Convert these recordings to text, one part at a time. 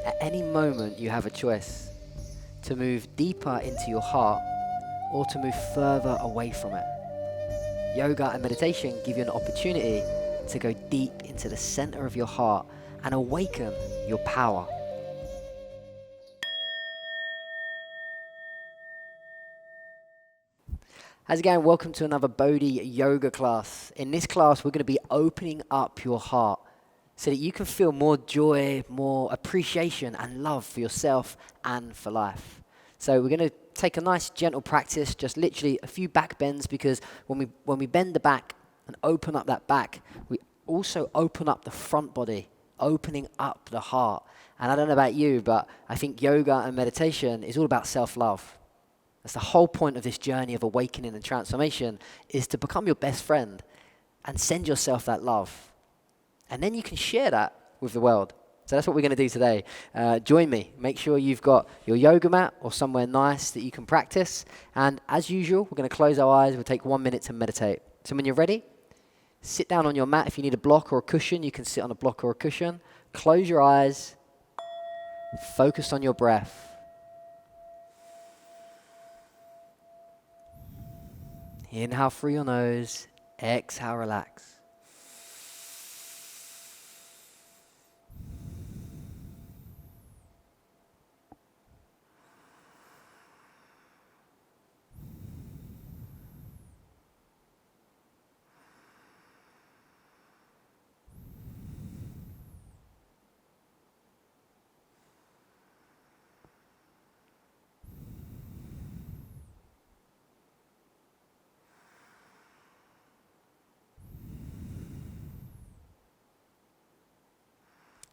At any moment, you have a choice to move deeper into your heart or to move further away from it. Yoga and meditation give you an opportunity to go deep into the center of your heart and awaken your power. How's it going? Welcome to another Bodhi Yoga class. In this class, we're going to be opening up your heart so that you can feel more joy, more appreciation and love for yourself and for life. So we're going to take a nice gentle practice, just literally a few back bends, because when we bend the back and open up that back, we also open up the front body, opening up the heart. And I don't know about you, but I think yoga and meditation is all about self-love. That's the whole point of this journey of awakening and transformation, is to become your best friend and send yourself that love. And then you can share that with the world. So that's what we're going to do today. Join me. Make sure you've got your yoga mat or somewhere nice that you can practice. And as usual, we're going to close our eyes. We'll take 1 minute to meditate. So when you're ready, sit down on your mat. If you need a block or a cushion, you can sit on a block or a cushion. Close your eyes. Focus on your breath. Inhale through your nose, exhale, relax.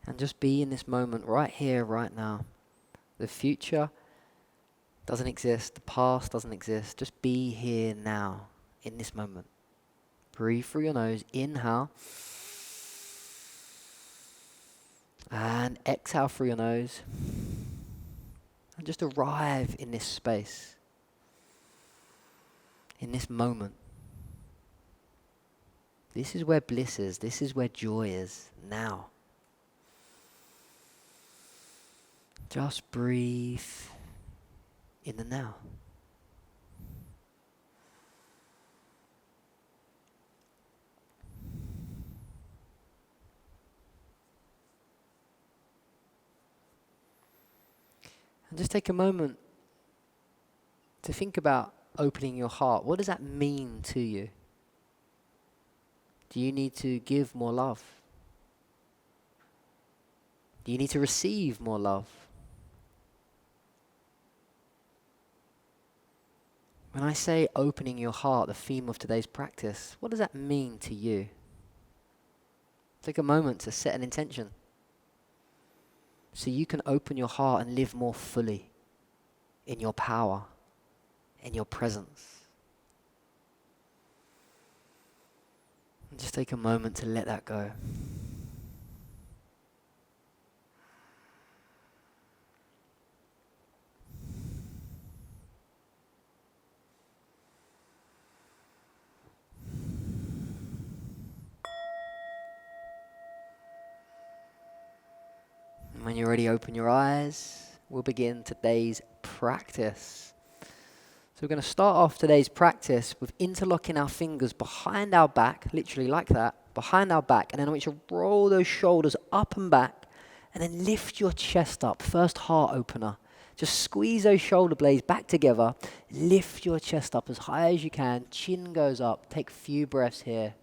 And just be in this moment right here, right now. The future doesn't exist. The past doesn't exist. Just be here now, in this moment. Breathe through your nose. Inhale. And exhale through your nose. And just arrive in this space. In this moment. This is where bliss is. This is where joy is. Now. Just breathe in the now. And just take a moment to think about opening your heart. What does that mean to you? Do you need to give more love? Do you need to receive more love? When I say opening your heart, the theme of today's practice, what does that mean to you? Take a moment to set an intention so you can open your heart and live more fully in your power, in your presence. And just take a moment to let that go. When you're ready, open your eyes. We'll begin today's practice. So we're going to start off today's practice with interlocking our fingers behind our back, literally like that, behind our back. And then I want you to roll those shoulders up and back and then lift your chest up. First heart opener. Just squeeze those shoulder blades back together. Lift your chest up as high as you can. Chin goes up. Take a few breaths here.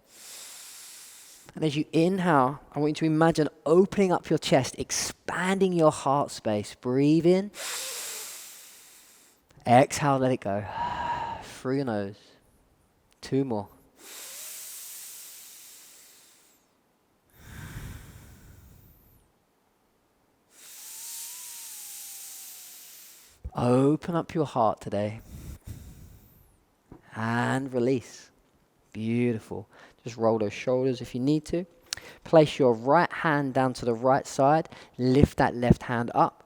And as you inhale, I want you to imagine opening up your chest, expanding your heart space. Breathe in. Exhale, let it go. Through your nose. 2 more. Open up your heart today. And release. Beautiful. Just roll those shoulders if you need to. Place your right hand down to the right side. Lift that left hand up.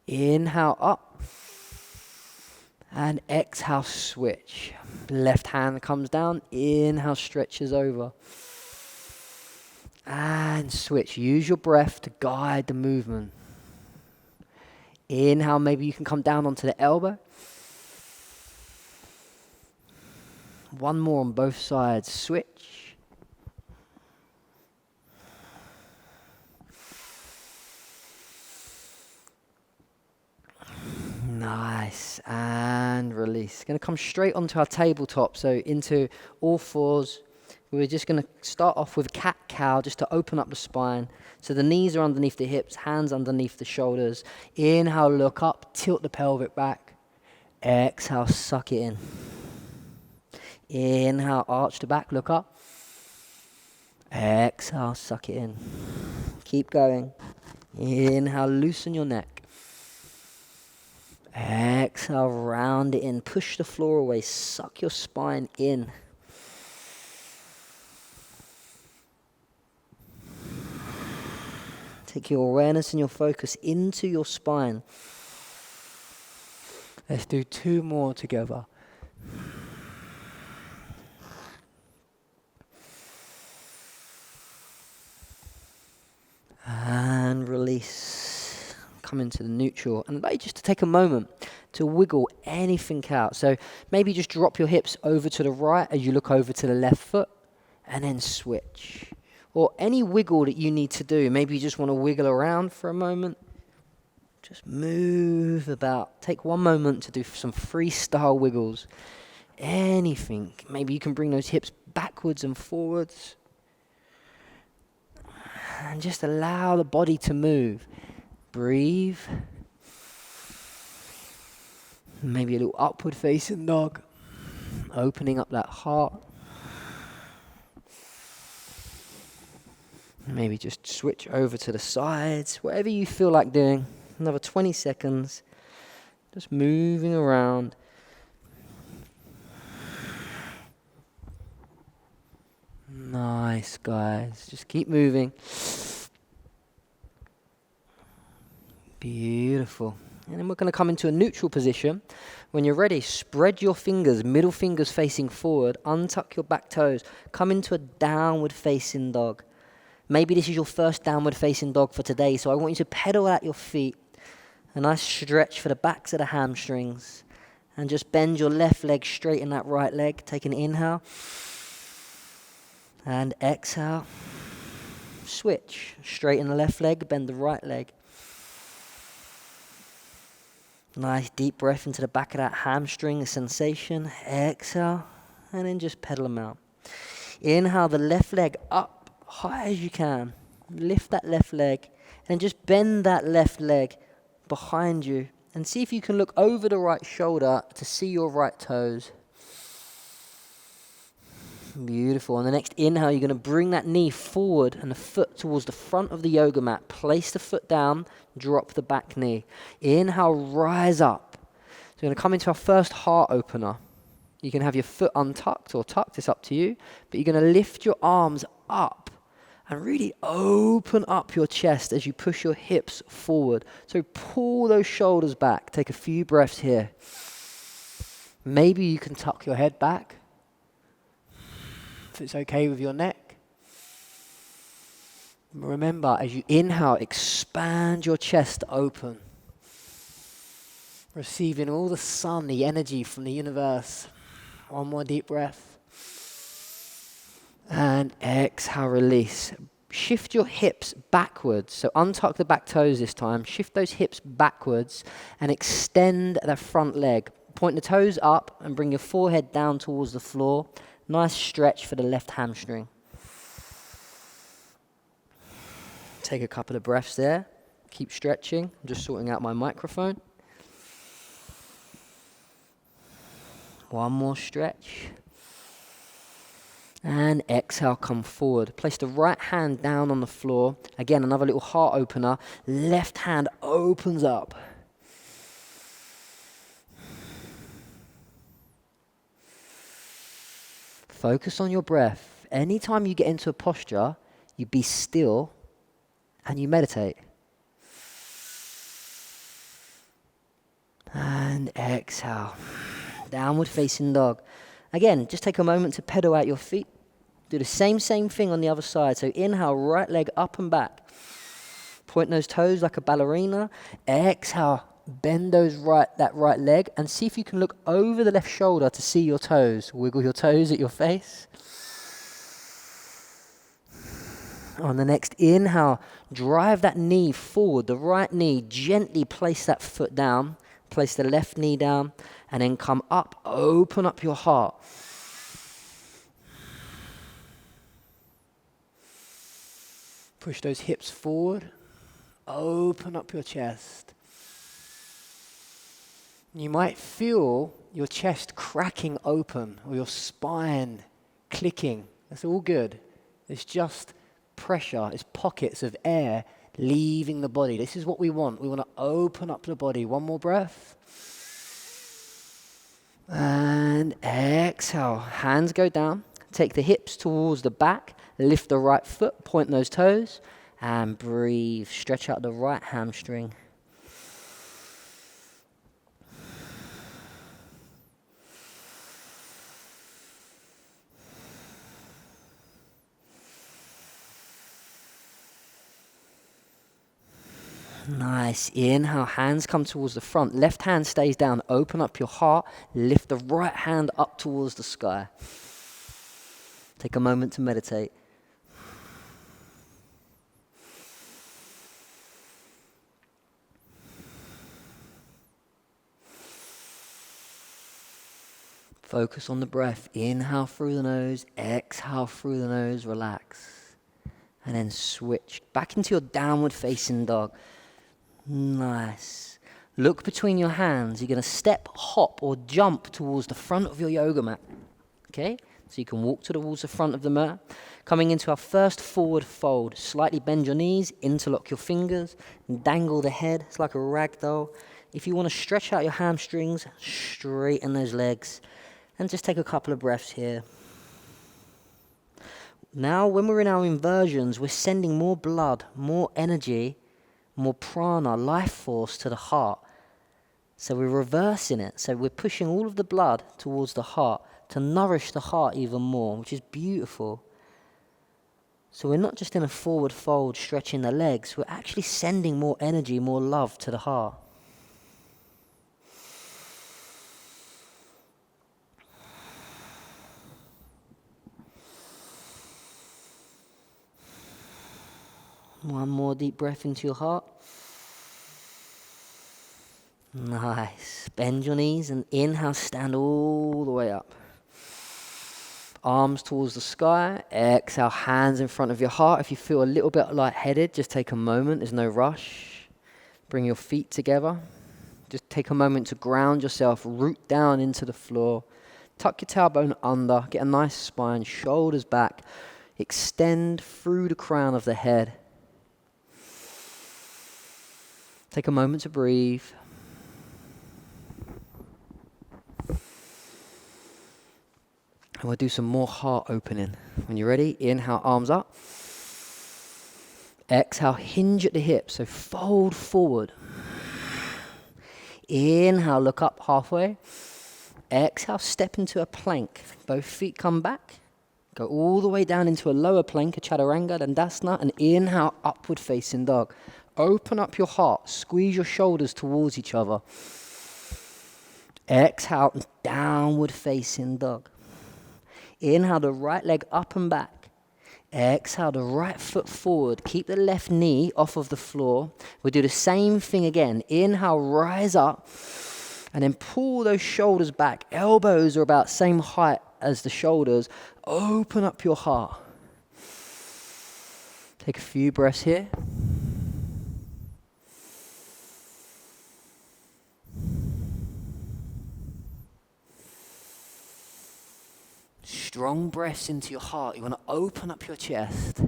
Inhale up. And exhale, switch. Left hand comes down. Inhale, stretches over. And switch. Use your breath to guide the movement. Inhale, maybe you can come down onto the elbow. One more on both sides, switch. Nice, and release. Going to come straight onto our tabletop, so into all fours. We're just going to start off with cat-cow just to open up the spine. So the knees are underneath the hips, hands underneath the shoulders. Inhale, look up, tilt the pelvic back. Exhale, suck it in. Inhale, arch the back, look up. Exhale, suck it in. Keep going. Inhale, loosen your neck. Exhale, round it in. Push the floor away. Suck your spine in. Take your awareness and your focus into your spine. Let's do 2 more together. And release. Come into the neutral. And I'd like you just to take a moment to wiggle anything out. So maybe just drop your hips over to the right as you look over to the left foot. And then switch. Or any wiggle that you need to do. Maybe you just want to wiggle around for a moment. Just move about. Take one moment to do some freestyle wiggles. Anything. Maybe you can bring those hips backwards and forwards. And just allow the body to move. Breathe. Maybe a little upward facing dog. Opening up that heart. Maybe just switch over to the sides. Whatever you feel like doing. Another 20 seconds. Just moving around. Nice, guys. Just keep moving. Beautiful. And then we're going to come into a neutral position. When you're ready, spread your fingers, middle fingers facing forward. Untuck your back toes. Come into a downward facing dog. Maybe this is your first downward facing dog for today, so I want you to pedal out your feet. A nice stretch for the backs of the hamstrings. And just bend your left leg, straighten that right leg. Take an inhale. And exhale. Switch. Straighten the left leg, bend the right leg. Nice deep breath into the back of that hamstring, the sensation. Exhale. And then just pedal them out. Inhale the left leg up. High as you can. Lift that left leg and just bend that left leg behind you and see if you can look over the right shoulder to see your right toes. Beautiful. On the next inhale, you're going to bring that knee forward and the foot towards the front of the yoga mat. Place the foot down, drop the back knee. Inhale, rise up. So we're going to come into our first heart opener. You can have your foot untucked or tucked, it's up to you, but you're going to lift your arms up. And really open up your chest as you push your hips forward. So pull those shoulders back. Take a few breaths here. Maybe you can tuck your head back. If it's okay with your neck. Remember, as you inhale, expand your chest open. Receiving all the sun, the energy from the universe. One more deep breath. And exhale, release. Shift your hips backwards. So untuck the back toes this time. Shift those hips backwards and extend the front leg. Point the toes up and bring your forehead down towards the floor. Nice stretch for the left hamstring. Take a couple of breaths there. Keep stretching. I'm just sorting out my microphone. One more stretch. And exhale, come forward. Place the right hand down on the floor. Again, another little heart opener. Left hand opens up. Focus on your breath. Anytime you get into a posture, you be still and you meditate. And exhale. Downward facing dog. Again, just take a moment to pedal out your feet. Do the same thing on the other side. So inhale, right leg up and back. Point those toes like a ballerina. Exhale, bend that right leg and see if you can look over the left shoulder to see your toes. Wiggle your toes at your face. On the next inhale, drive that knee forward, the right knee, gently place that foot down, place the left knee down, and then come up, open up your heart. Push those hips forward, open up your chest. You might feel your chest cracking open or your spine clicking. That's all good. It's just pressure, it's pockets of air leaving the body. This is what we want. We want to open up the body. One more breath. And exhale. Hands go down. Take the hips towards the back. Lift the right foot, point those toes, and breathe. Stretch out the right hamstring. Nice. Inhale, hands come towards the front. Left hand stays down. Open up your heart. Lift the right hand up towards the sky. Take a moment to meditate. Focus on the breath. Inhale through the nose. Exhale through the nose. Relax. And then switch back into your downward facing dog. Nice. Look between your hands. You're going to step, hop, or jump towards the front of your yoga mat. Okay? So you can walk towards the front of the mat. Coming into our first forward fold. Slightly bend your knees, interlock your fingers, and dangle the head. It's like a rag doll. If you want to stretch out your hamstrings, straighten those legs. And just take a couple of breaths here. Now, when we're in our inversions, we're sending more blood, more energy, more prana, life force to the heart. So we're reversing it. So we're pushing all of the blood towards the heart to nourish the heart even more, which is beautiful. So we're not just in a forward fold stretching the legs, we're actually sending more energy, more love to the heart. One more deep breath into your heart. Nice. Bend your knees and inhale, stand all the way up. Arms towards the sky. Exhale, hands in front of your heart. If you feel a little bit lightheaded, just take a moment. There's no rush. Bring your feet together. Just take a moment to ground yourself. Root down into the floor. Tuck your tailbone under. Get a nice spine. Shoulders back. Extend through the crown of the head. Take a moment to breathe. And we'll do some more heart opening. When you're ready, inhale, arms up. Exhale, hinge at the hips, so fold forward. Inhale, look up halfway. Exhale, step into a plank. Both feet come back. Go all the way down into a lower plank, a chaturanga, dandasana, and inhale, upward facing dog. Open up your heart. Squeeze your shoulders towards each other. Exhale, downward facing dog. Inhale the right leg up and back. Exhale the right foot forward. Keep the left knee off of the floor. We'll do the same thing again. Inhale, rise up. And then pull those shoulders back. Elbows are about same height as the shoulders. Open up your heart. Take a few breaths here. Strong breaths into your heart. You want to open up your chest.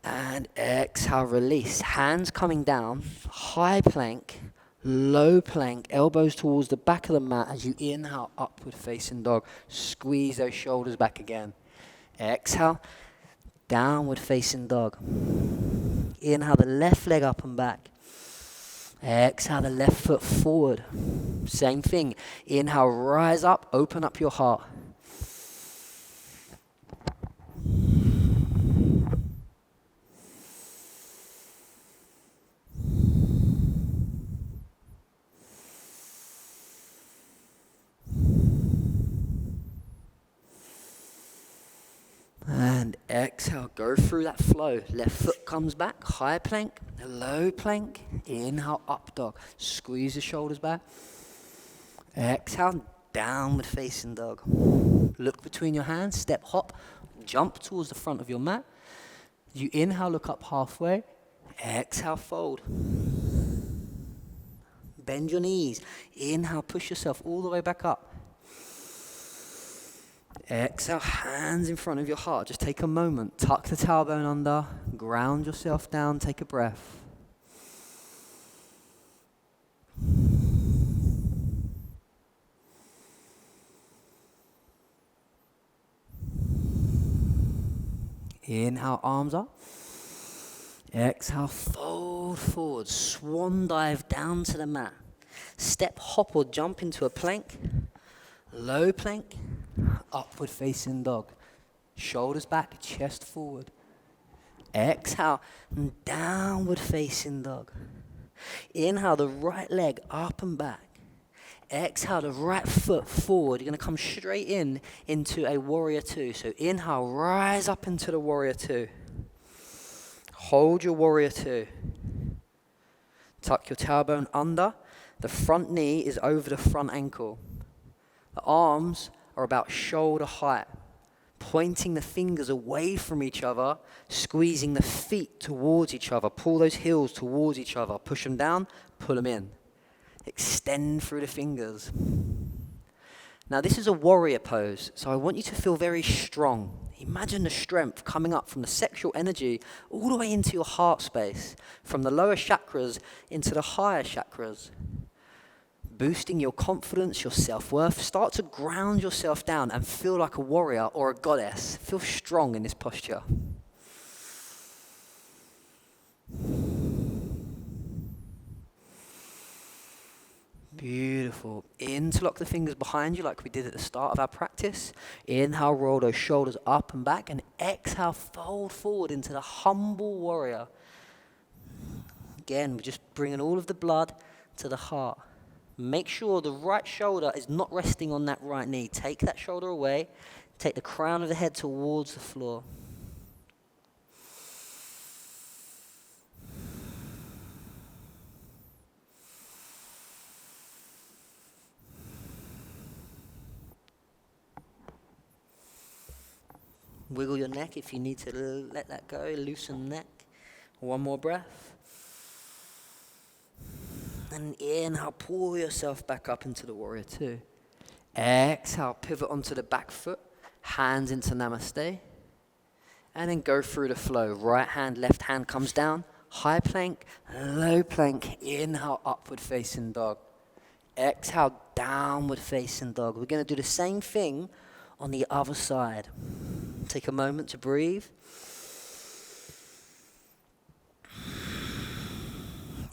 And exhale, release. Hands coming down. High plank, low plank. Elbows towards the back of the mat as you inhale, upward facing dog. Squeeze those shoulders back again. Exhale, downward facing dog. Inhale the left leg up and back. Exhale the left foot forward. Same thing. Inhale, rise up, open up your heart. Exhale, go through that flow. Left foot comes back, high plank, low plank. Inhale, up dog. Squeeze the shoulders back. Exhale, downward facing dog. Look between your hands, step, hop, jump towards the front of your mat. You inhale, look up halfway. Exhale, fold. Bend your knees. Inhale, push yourself all the way back up. Exhale, hands in front of your heart. Just take a moment. Tuck the tailbone under. Ground yourself down. Take a breath. Inhale, arms up. Exhale, fold forward. Swan dive down to the mat. Step, hop, or jump into a plank. Low plank. Upward facing dog. Shoulders back, chest forward. Exhale, downward facing dog. Inhale, the right leg up and back. Exhale, the right foot forward. You're going to come straight into a warrior two. So inhale, rise up into the warrior two. Hold your warrior two. Tuck your tailbone under. The front knee is over the front ankle. The arms are about shoulder height. Pointing the fingers away from each other, squeezing the feet towards each other. Pull those heels towards each other. Push them down, pull them in. Extend through the fingers. Now this is a warrior pose, so I want you to feel very strong. Imagine the strength coming up from the sexual energy all the way into your heart space, from the lower chakras into the higher chakras. Boosting your confidence, your self-worth. Start to ground yourself down and feel like a warrior or a goddess. Feel strong in this posture. Beautiful. Interlock the fingers behind you like we did at the start of our practice. Inhale, roll those shoulders up and back, and exhale, fold forward into the humble warrior. Again, we're just bringing all of the blood to the heart. Make sure the right shoulder is not resting on that right knee. Take that shoulder away. Take the crown of the head towards the floor. Wiggle your neck if you need to let that go. Loosen the neck. One more breath. And inhale, pull yourself back up into the warrior two. Exhale, pivot onto the back foot. Hands into namaste. And then go through the flow. Right hand, left hand comes down. High plank, low plank. Inhale, upward facing dog. Exhale, downward facing dog. We're going to do the same thing on the other side. Take a moment to breathe.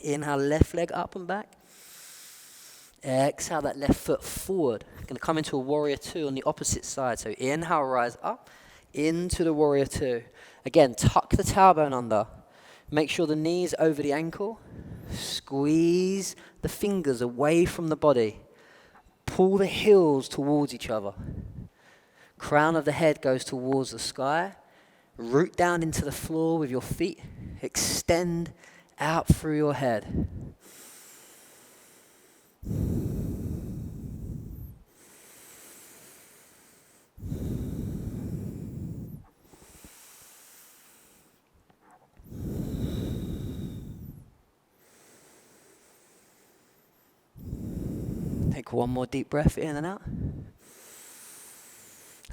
Inhale, left leg up and back. Exhale, that left foot forward. Going to come into a warrior two on the opposite side. So inhale, rise up into the warrior two. Again, tuck the tailbone under. Make sure the knees over the ankle. Squeeze the fingers away from the body. Pull the heels towards each other. Crown of the head goes towards the sky. Root down into the floor with your feet. Extend out through your head. Take one more deep breath in and out.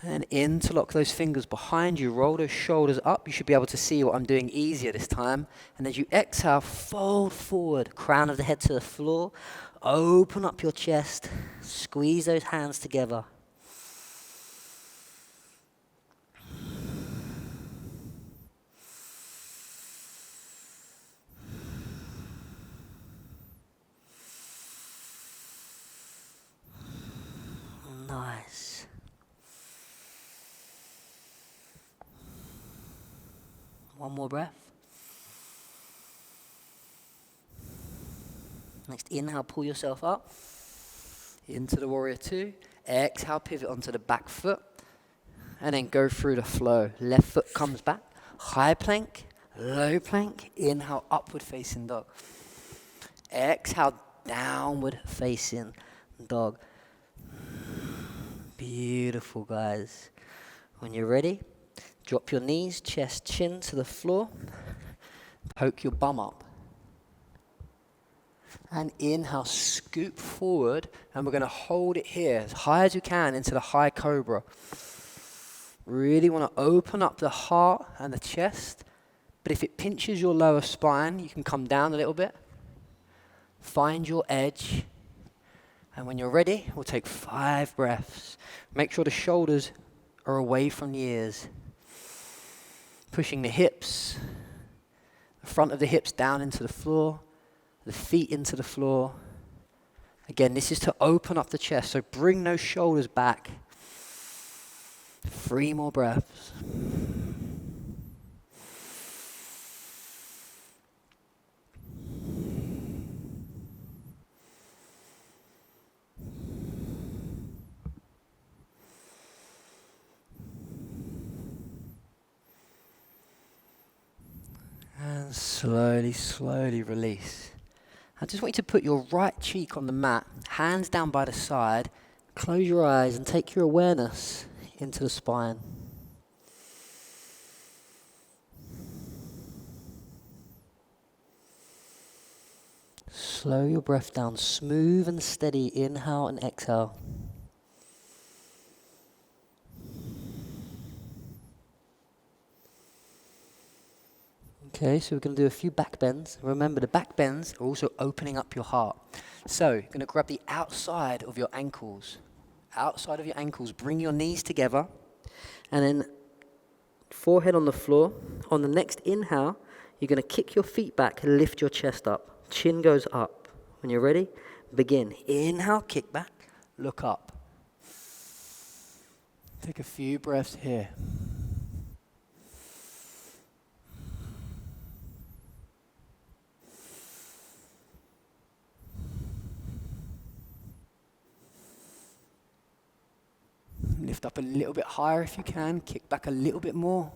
And interlock those fingers behind you. Roll those shoulders up. You should be able to see what I'm doing easier this time. And as you exhale, fold forward. Crown of the head to the floor. Open up your chest. Squeeze those hands together. Nice. One more breath. Next inhale, pull yourself up into the warrior two. Exhale, pivot onto the back foot. and then go through the flow. Left foot comes back, high plank, low plank, inhale, upward facing dog. Exhale, downward facing dog. Beautiful, guys. When you're ready, drop your knees, chest, chin to the floor. Poke your bum up. And inhale, scoop forward, and we're going to hold it here as high as you can into the high cobra. Really want to open up the heart and the chest, but if it pinches your lower spine, you can come down a little bit. Find your edge, and when you're ready, we'll take 5 breaths. Make sure the shoulders are away from the ears. Pushing the hips, the front of the hips down into the floor, the feet into the floor. Again, this is to open up the chest, so bring those shoulders back. 3 more breaths. And slowly, slowly release. I just want you to put your right cheek on the mat, hands down by the side, close your eyes and take your awareness into the spine. Slow your breath down, smooth and steady, inhale and exhale. Okay, so we're going to do a few back bends. Remember, the back bends are also opening up your heart. So, you're going to grab the outside of your ankles. Outside of your ankles, bring your knees together, and then forehead on the floor. On the next inhale, you're going to kick your feet back and lift your chest up. Chin goes up. When you're ready, begin. Inhale, kick back, look up. Take a few breaths here. Lift up a little bit higher if you can. Kick back a little bit more.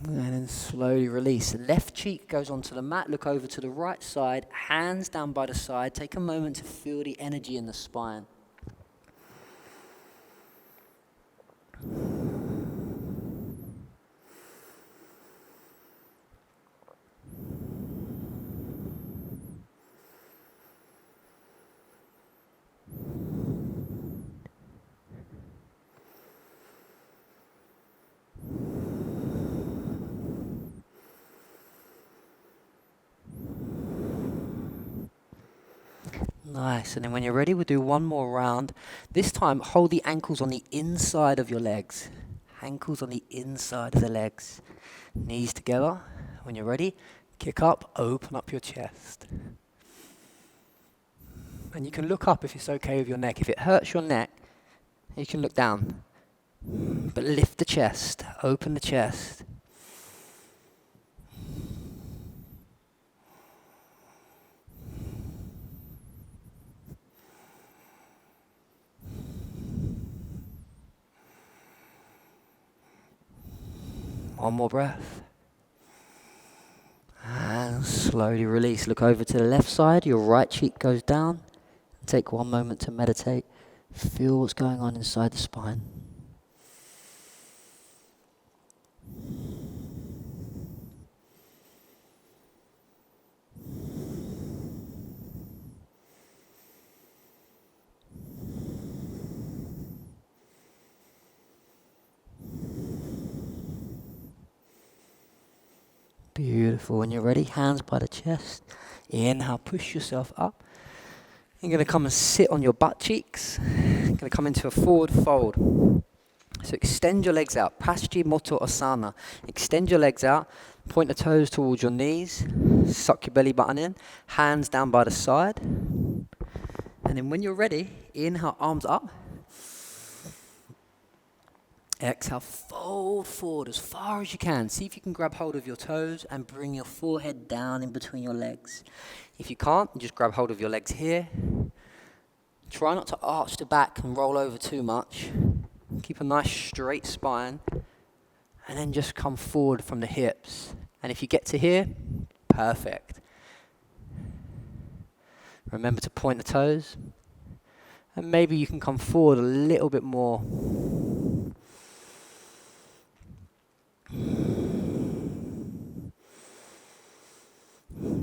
And then slowly release. The left cheek goes onto the mat. Look over to the right side. Hands down by the side. Take a moment to feel the energy in the spine. Nice, and then when you're ready, we'll do one more round. This time, hold the ankles on the inside of your legs. Ankles on the inside of the legs. Knees together. When you're ready, kick up, open up your chest. And you can look up if it's okay with your neck. If it hurts your neck, you can look down. But lift the chest, open the chest. One more breath. And slowly release. Look over to the left side. Your right cheek goes down. Take one moment to meditate. Feel what's going on inside the spine. Beautiful. When you're ready, hands by the chest. Inhale, push yourself up. You're going to come and sit on your butt cheeks. You're going to come into a forward fold. So extend your legs out. Paschimottanasana. Extend your legs out. Point the toes towards your knees. Suck your belly button in. Hands down by the side. And then when you're ready, inhale, arms up. Exhale, fold forward as far as you can. See if you can grab hold of your toes and bring your forehead down in between your legs. If you can't, just grab hold of your legs here. Try not to arch the back and roll over too much. Keep a nice straight spine. And then just come forward from the hips. And if you get to here, perfect. Remember to point the toes. And maybe you can come forward a little bit more.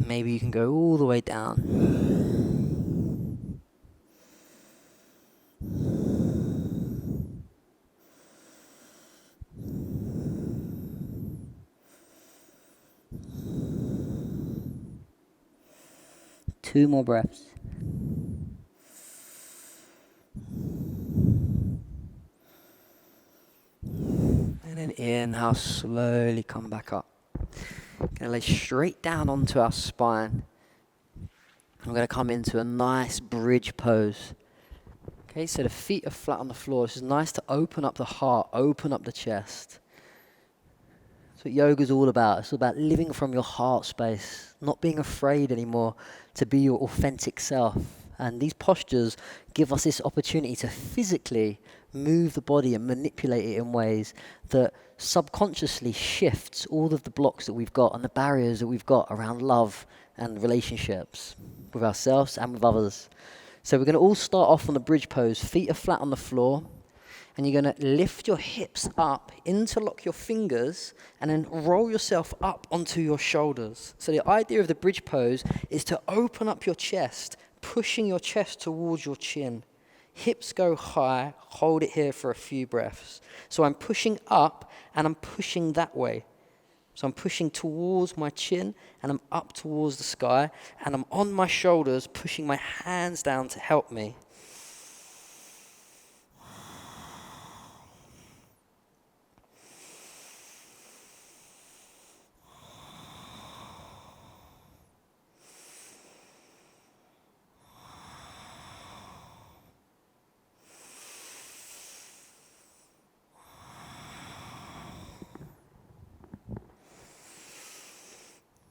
Maybe you can go all the way down. Two more breaths. And then inhale, slowly come back up. Gonna lay straight down onto our spine. I'm gonna come into a nice bridge pose. Okay, so the feet are flat on the floor. This is nice to open up the heart, open up the chest. That's what yoga's all about. It's all about living from your heart space, not being afraid anymore to be your authentic self. And these postures give us this opportunity to physically move the body and manipulate it in ways that subconsciously shifts all of the blocks that we've got and the barriers that we've got around love and relationships with ourselves and with others. So we're going to all start off on the bridge pose. Feet are flat on the floor. And you're going to lift your hips up, interlock your fingers, and then roll yourself up onto your shoulders. So the idea of the bridge pose is to open up your chest, pushing your chest towards your chin. Hips go high, hold it here for a few breaths. So I'm pushing up, and I'm pushing that way. So I'm pushing towards my chin, and I'm up towards the sky, and I'm on my shoulders, pushing my hands down to help me.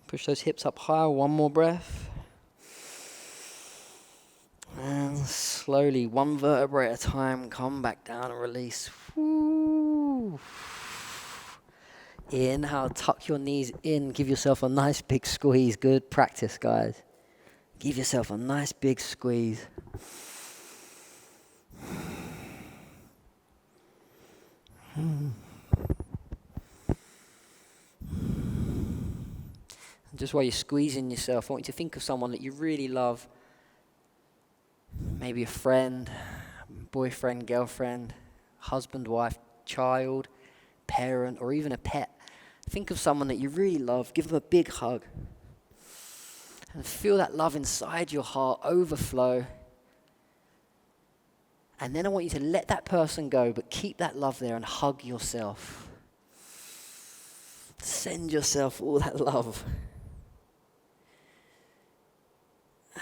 Push those hips up higher, one more breath. And slowly, one vertebrae at a time, come back down and release. Woo. Inhale, tuck your knees in, give yourself a nice big squeeze. Good practice, guys. Give yourself a nice big squeeze. Just while you're squeezing yourself, I want you to think of someone that you really love. Maybe a friend, boyfriend, girlfriend, husband, wife, child, parent, or even a pet. Think of someone that you really love. Give them a big hug. And feel that love inside your heart overflow. And then I want you to let that person go, but keep that love there and hug yourself. Send yourself all that love.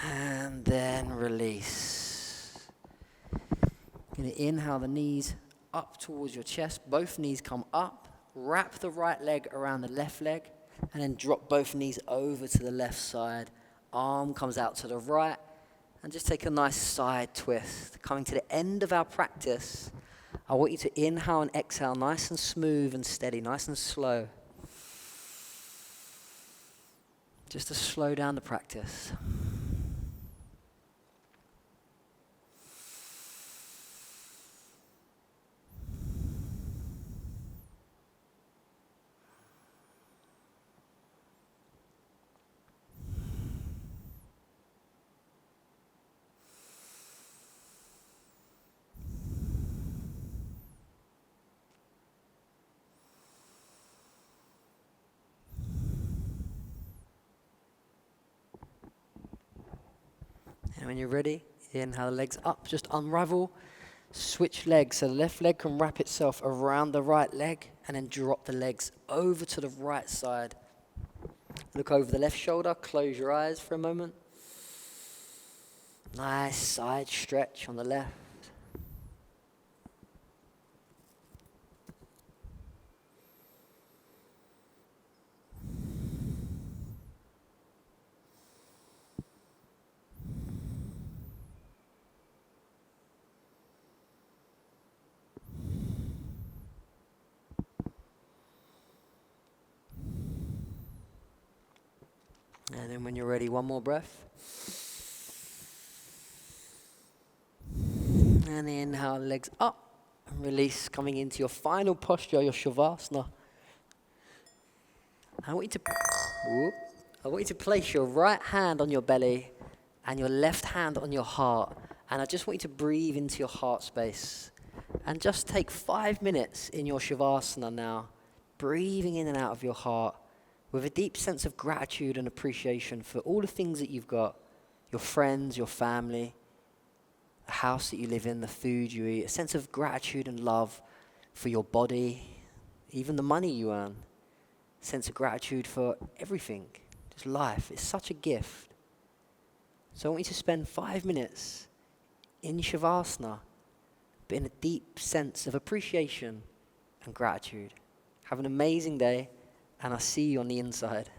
And then release. You're going to inhale the knees up towards your chest. Both knees come up. Wrap the right leg around the left leg. And then drop both knees over to the left side. Arm comes out to the right. And just take a nice side twist. Coming to the end of our practice, I want you to inhale and exhale nice and smooth and steady, nice and slow. Just to slow down the practice. And when you're ready, inhale the legs up, just unravel, switch legs. So the left leg can wrap itself around the right leg and then drop the legs over to the right side. Look over the left shoulder, close your eyes for a moment. Nice side stretch on the left. then when you're ready, one more breath. And inhale, legs up. And release, coming into your final posture, your Shavasana. I want you to place your right hand on your belly and your left hand on your heart. And I just want you to breathe into your heart space. And just take 5 minutes in your Shavasana now, breathing in and out of your heart with a deep sense of gratitude and appreciation for all the things that you've got, your friends, your family, the house that you live in, the food you eat, a sense of gratitude and love for your body, even the money you earn, a sense of gratitude for everything, just life. It's such a gift. So I want you to spend 5 minutes in Shavasana, but in a deep sense of appreciation and gratitude. Have an amazing day, and I'll see you on the inside.